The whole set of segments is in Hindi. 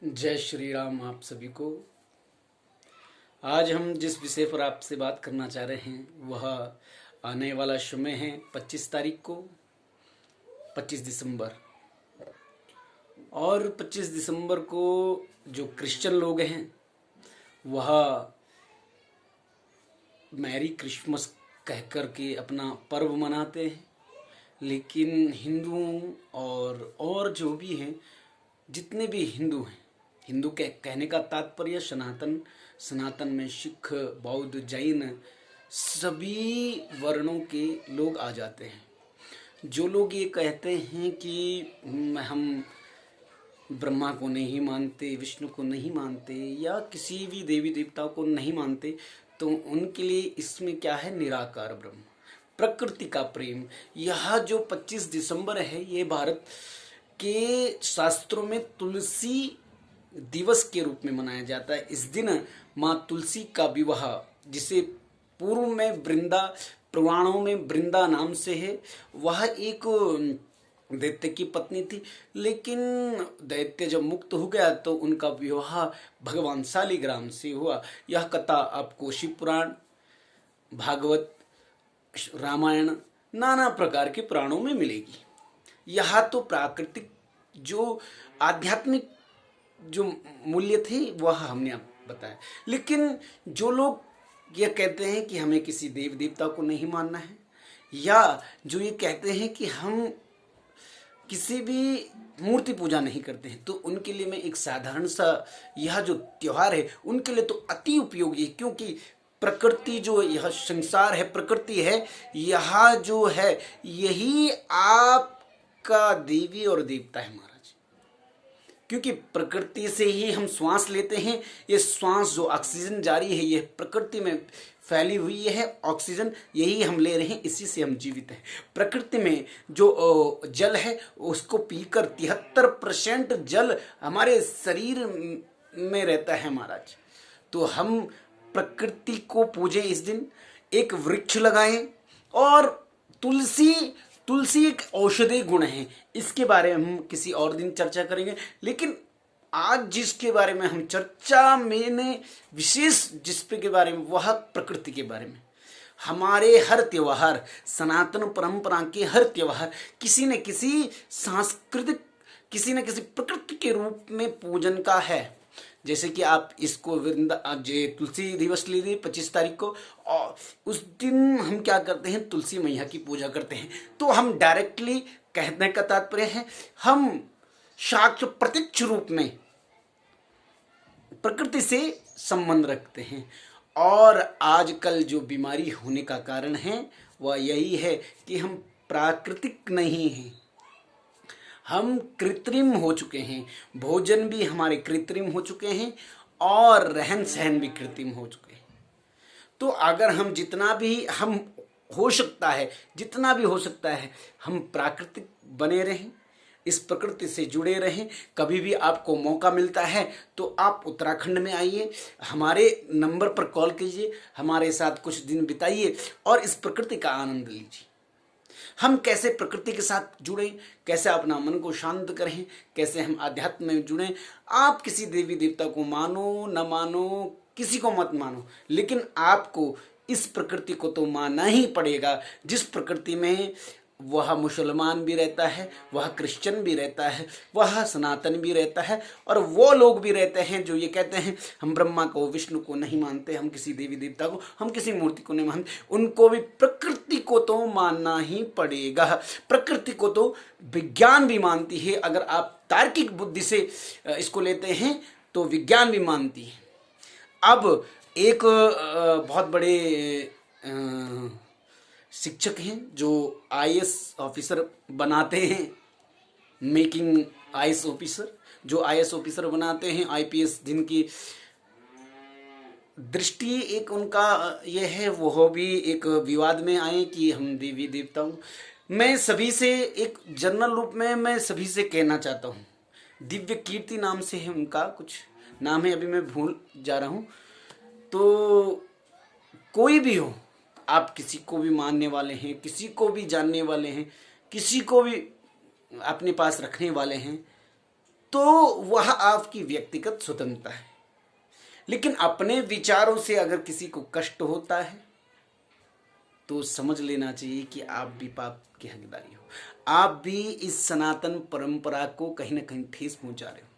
जय श्री राम आप सभी को। आज हम जिस विषय पर आपसे बात करना चाह रहे हैं वह आने वाला समय है 25 तारीख को, 25 दिसंबर। और 25 दिसंबर को जो क्रिश्चियन लोग हैं वह मैरी क्रिसमस कह कर के अपना पर्व मनाते हैं। लेकिन हिंदुओं और जो भी हैं, जितने भी हिंदू हैं, हिंदू के कहने का तात्पर्य सनातन में सिख, बौद्ध, जैन सभी वर्णों के लोग आ जाते हैं। जो लोग ये कहते हैं कि हम ब्रह्मा को नहीं मानते, विष्णु को नहीं मानते या किसी भी देवी देवता को नहीं मानते, तो उनके लिए इसमें क्या है, निराकार ब्रह्म, प्रकृति का प्रेम। यह जो 25 दिसंबर है ये भारत के शास्त्रों में तुलसी दिवस के रूप में मनाया जाता है। इस दिन माँ तुलसी का विवाह, जिसे पूर्व में पुराणों में वृंदा नाम से है, वह एक दैत्य की पत्नी थी। लेकिन दैत्य जब मुक्त हो गया तो उनका विवाह भगवान शालिग्राम से हुआ। यह कथा आपको शिव पुराण, भागवत, रामायण, नाना प्रकार के पुराणों में मिलेगी। यह तो प्राकृतिक जो आध्यात्मिक जो मूल्य थे वह हमने आप बताया। लेकिन जो लोग ये कहते हैं कि हमें किसी देव देवता को नहीं मानना है, या जो ये कहते हैं कि हम किसी भी मूर्ति पूजा नहीं करते हैं, तो उनके लिए मैं एक साधारण सा यह जो त्योहार है उनके लिए तो अति उपयोगी है। क्योंकि प्रकृति जो यह संसार है, प्रकृति है, यह जो है यही आपका देवी और देवता है महाराज। क्योंकि प्रकृति से ही हम श्वास लेते हैं। ये श्वास जो ऑक्सीजन जारी है ये प्रकृति में फैली हुई है, ऑक्सीजन यही हम ले रहे हैं, इसी से हम जीवित हैं। प्रकृति में जो जल है उसको पीकर 73% जल हमारे शरीर में रहता है महाराज। तो हम प्रकृति को पूजें, इस दिन एक वृक्ष लगाएं। और तुलसी एक औषधि गुण है, इसके बारे में हम किसी और दिन चर्चा करेंगे। लेकिन आज जिसके बारे में हम चर्चा मैंने विशेष जिसपे के बारे में, वह प्रकृति के बारे में। हमारे हर त्योहार, सनातन परंपरा के हर त्योहार किसी न किसी सांस्कृतिक, किसी न किसी प्रकृति के रूप में पूजन का है। जैसे कि आप इसको तुलसी दिवस लीजिए 25 तारीख को, और उस दिन हम क्या करते हैं, तुलसी मैया की पूजा करते हैं। तो हम डायरेक्टली कहने का तात्पर्य है, हम साक्षात प्रत्यक्ष रूप में प्रकृति से संबंध रखते हैं। और आजकल जो बीमारी होने का कारण है वह यही है कि हम प्राकृतिक नहीं हैं, हम कृत्रिम हो चुके हैं। भोजन भी हमारे कृत्रिम हो चुके हैं और रहन सहन भी कृत्रिम हो चुके हैं। तो अगर हम जितना भी हो सकता है हम प्राकृतिक बने रहें, इस प्रकृति से जुड़े रहें। कभी भी आपको मौका मिलता है तो आप उत्तराखंड में आइए, हमारे नंबर पर कॉल कीजिए, हमारे साथ कुछ दिन बिताइए और इस प्रकृति का आनंद लीजिए। हम कैसे प्रकृति के साथ जुड़ें, कैसे अपना मन को शांत करें, कैसे हम आध्यात्म में जुड़ें। आप किसी देवी देवता को मानो न मानो, किसी को मत मानो, लेकिन आपको इस प्रकृति को तो मानना ही पड़ेगा। जिस प्रकृति में वह मुसलमान भी रहता है, वह क्रिश्चियन भी रहता है, वह सनातन भी रहता है, और वो लोग भी रहते हैं जो ये कहते हैं हम ब्रह्मा को, विष्णु को नहीं मानते, हम किसी देवी देवता को, हम किसी मूर्ति को नहीं मानते। उनको भी प्रकृति को तो मानना ही पड़ेगा। प्रकृति को तो विज्ञान भी मानती है। अगर आप तार्किक बुद्धि से इसको लेते हैं तो विज्ञान भी मानती है। अब एक बहुत बड़े शिक्षक हैं जो आईएएस ऑफिसर बनाते हैं, मेकिंग आईएएस ऑफिसर, जो आईएएस ऑफिसर बनाते हैं, आईपीएस जिनकी दृष्टि एक उनका ये है, वो भी एक विवाद में आए कि हम देवी देवताओं। मैं सभी से एक जनरल रूप में मैं सभी से कहना चाहता हूँ, दिव्य कीर्ति नाम से है उनका, कुछ नाम है, अभी मैं भूल जा रहा हूँ। तो कोई भी हो, आप किसी को भी मानने वाले हैं, किसी को भी जानने वाले हैं, किसी को भी अपने पास रखने वाले हैं, तो वह आपकी व्यक्तिगत स्वतंत्रता है। लेकिन अपने विचारों से अगर किसी को कष्ट होता है तो समझ लेना चाहिए कि आप भी पाप के हकदारी हो, आप भी इस सनातन परंपरा को कहीं ना कहीं ठेस पहुंचा रहे हो।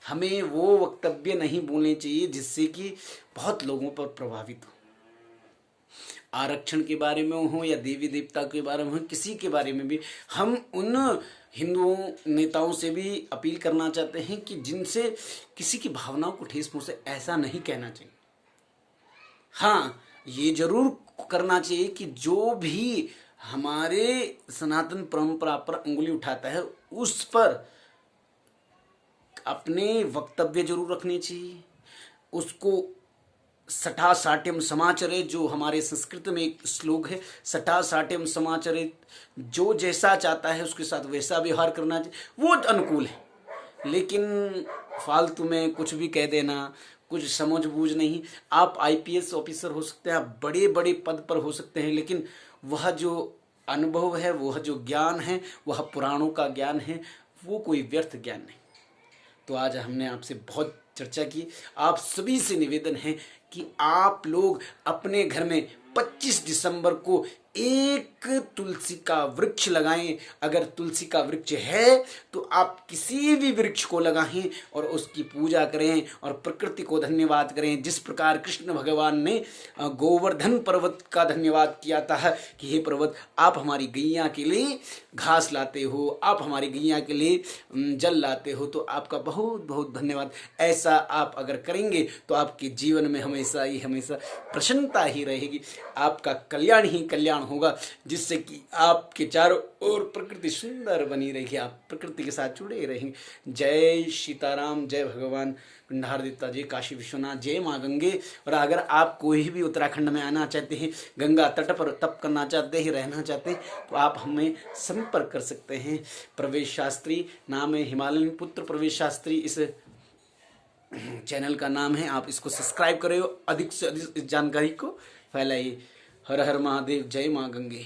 हमें वो वक्तव्य नहीं बोलने चाहिए जिससे कि बहुत लोगों पर प्रभावित हो। आरक्षण के बारे में हो या देवी देवता के बारे में हो, किसी के बारे में भी हम उन हिंदुओं नेताओं से भी अपील करना चाहते हैं कि जिनसे किसी की भावनाओं को ठेस पहुंचे, ऐसा नहीं कहना चाहिए। हाँ, ये जरूर करना चाहिए कि जो भी हमारे सनातन परंपरा पर उंगली उठाता है उस पर अपने वक्तव्य जरूर रखने चाहिए। उसको सठा साट्यम समाचरे, जो हमारे संस्कृत में एक श्लोक है, सठा साट्यम समाचरे, जो जैसा चाहता है उसके साथ वैसा व्यवहार करना चाहिए, वो अनुकूल है। लेकिन फालतू में कुछ भी कह देना, कुछ समझ बूझ नहीं। आप आईपीएस ऑफिसर हो सकते हैं, आप बड़े बड़े पद पर हो सकते हैं, लेकिन वह जो अनुभव है, वह जो ज्ञान है, वह पुराणों का ज्ञान है, वो कोई व्यर्थ ज्ञान नहीं। तो आज हमने आपसे बहुत चर्चा की। आप सभी से निवेदन है कि आप लोग अपने घर में 25 दिसंबर को एक तुलसी का वृक्ष लगाएं। अगर तुलसी का वृक्ष है तो आप किसी भी वृक्ष को लगाएं और उसकी पूजा करें और प्रकृति को धन्यवाद करें। जिस प्रकार कृष्ण भगवान ने गोवर्धन पर्वत का धन्यवाद किया था कि हे पर्वत, आप हमारी गैया के लिए घास लाते हो, आप हमारी गैया के लिए जल लाते हो, तो आपका बहुत बहुत धन्यवाद। ऐसा आप अगर करेंगे तो आपके जीवन में हमेशा ही हमेशा प्रसन्नता ही रहेगी, आपका कल्याण ही कल्याण होगा, जिससे कि आपके चारों ओर प्रकृति सुंदर बनी रहेगी, आप प्रकृति के साथ जुड़े रहेंगे। जय सीताराम, जय भगवान गंधार देवता, जय काशी विश्वनाथ, जय माँ गंगे। और अगर आप कोई भी उत्तराखंड में आना चाहते हैं, गंगा तट पर तप करना चाहते हैं, रहना चाहते हैं, तो आप हमें संपर्क कर सकते हैं। प्रवेश शास्त्री नाम है, हिमालयन पुत्र प्रवेश शास्त्री इस चैनल का नाम है। आप इसको सब्सक्राइब करें, अधिक से अधिक इस जानकारी को फैलाइए। हर हर महादेव, जय माँ गंगे।